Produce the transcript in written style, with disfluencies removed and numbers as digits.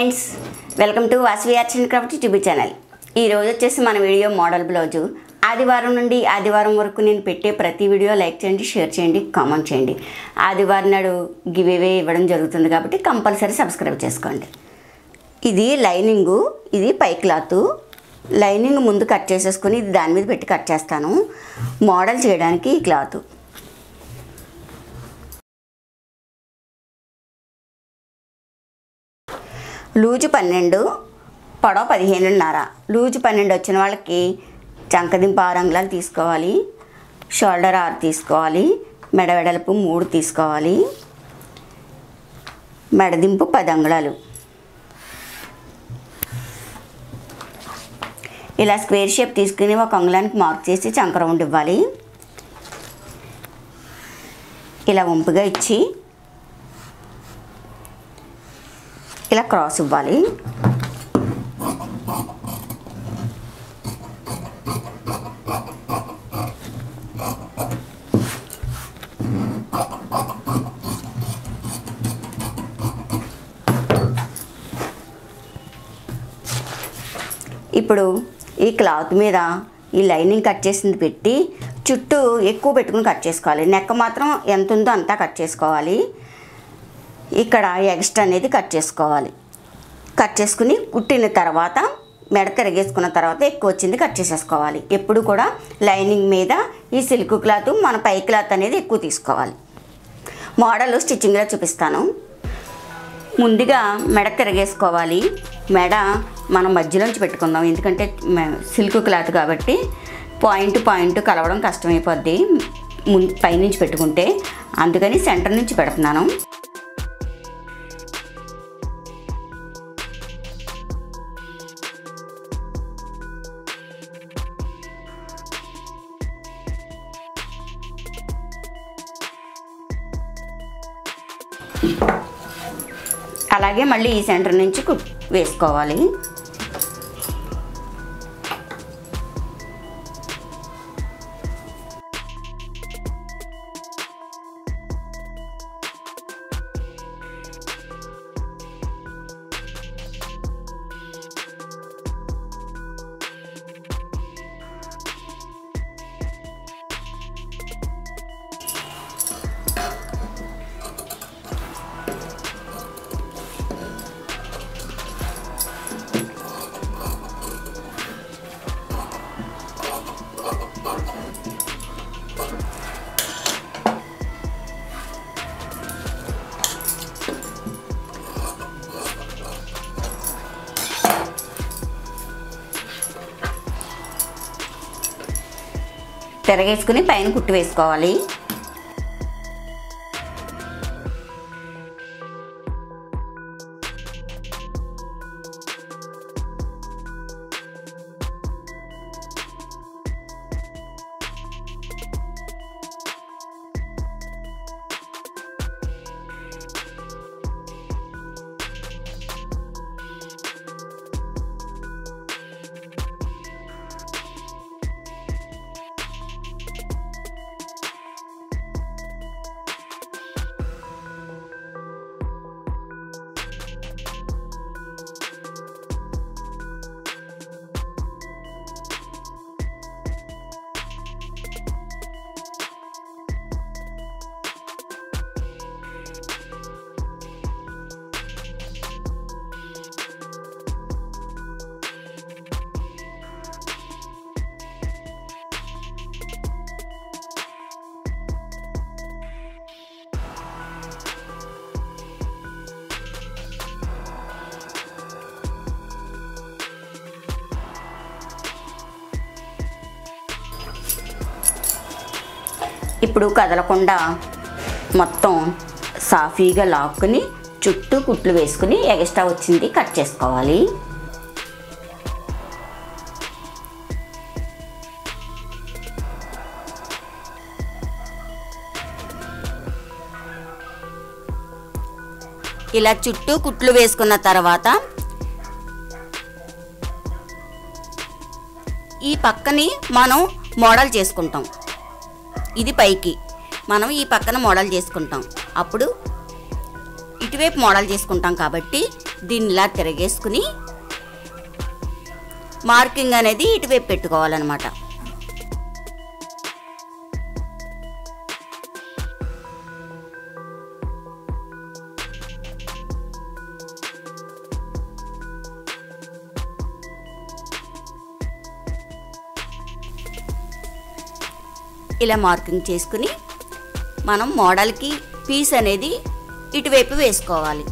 Friends, welcome to Vasavi arts and craft YouTube channel. ఈరోజు వచ్చేసి మన వీడియో మోడల్ బ్లౌజు. ఆదివారం నుండి ఆదివారం వరకు నేను పెట్టే ప్రతి వీడియో లైక్ చేయండి, షేర్ చేయండి, కామెంట్ చేయండి. ఆదివారం నాడు గివ్ అవే ఇవ్వడం జరుగుతుంది కాబట్టి కంపల్సరీ సబ్స్క్రైబ్ చేసుకోండి. ఇది లైనింగు, ఇది పై క్లాత్. లైనింగ్ ముందు కట్ చేసేసుకొని ఇది దాని మీద పెట్టి కట్ చేస్తాను. మోడల్ చేయడానికి ఈ క్లాత్. లూజు 12, పొడవ 15.5. లూజు 12 వచ్చిన వాళ్ళకి చంకదింపు 6 అంగుళాలు తీసుకోవాలి, షోల్డర్ 6 తీసుకోవాలి, మెడ వెడల్పు 3 తీసుకోవాలి, మెడదింపు 10 అంగుళాలు. ఇలా స్క్వేర్ షేప్ తీసుకుని 1 అంగుళానికి మార్క్ చేసి చంక రౌండ్ ఇవ్వాలి. ఇలా వంపుగా ఇచ్చి ఇలా క్రాస్ ఇవ్వాలి. ఇప్పుడు ఈ క్లాత్ మీద ఈ లైనింగ్ కట్ చేసింది పెట్టి చుట్టూ ఎక్కువ పెట్టుకుని కట్ చేసుకోవాలి. నెక్ మాత్రం ఎంత ఉందో అంతా కట్ చేసుకోవాలి. ఇక్కడ ఎక్స్ట్రా అనేది కట్ చేసుకోవాలి. కట్ చేసుకుని కుట్టిన తర్వాత మెడ తిరగేసుకున్న తర్వాత ఎక్కువ వచ్చింది కట్ చేసేసుకోవాలి. ఎప్పుడు కూడా లైనింగ్ మీద ఈ సిల్క్ క్లాత్ మన పై క్లాత్ అనేది ఎక్కువ తీసుకోవాలి. మోడల్ స్టిచ్చింగ్లో చూపిస్తాను. ముందుగా మెడ తిరగేసుకోవాలి. మెడ మనం మధ్యలోంచి పెట్టుకుందాం, ఎందుకంటే సిల్క్ క్లాత్ కాబట్టి పాయింట్ కలవడం కష్టమైపోద్ది పైనుంచి పెట్టుకుంటే. అందుకని సెంటర్ నుంచి పెడుతున్నాను. అలాగే మళ్ళీ ఈ సెంటర్ నుంచి వేసుకోవాలి. తిరగేసుకుని పైన కుట్టు వేసుకోవాలి. ఇప్పుడు కదలకుండా మొత్తం సాఫీగా లాక్కుని చుట్టూ కుట్లు వేసుకుని ఎక్స్ట్రా వచ్చింది కట్ చేసుకోవాలి. ఇలా చుట్టూ కుట్లు వేసుకున్న తర్వాత ఈ పక్కని మనం మోడల్ చేసుకుంటాం. ఇది పైకి మనం ఈ పక్కన మోడల్ చేసుకుంటాం. అప్పుడు ఇటువైపు మోడల్ చేసుకుంటాం కాబట్టి దీన్ని ఇలా తిరగేసుకుని మార్కింగ్ అనేది ఇటువైపు పెట్టుకోవాలన్నమాట. ఇలా మార్కింగ్ చేసుకుని మనం మోడల్కి పీస్ అనేది ఇటువైపు వేసుకోవాలి.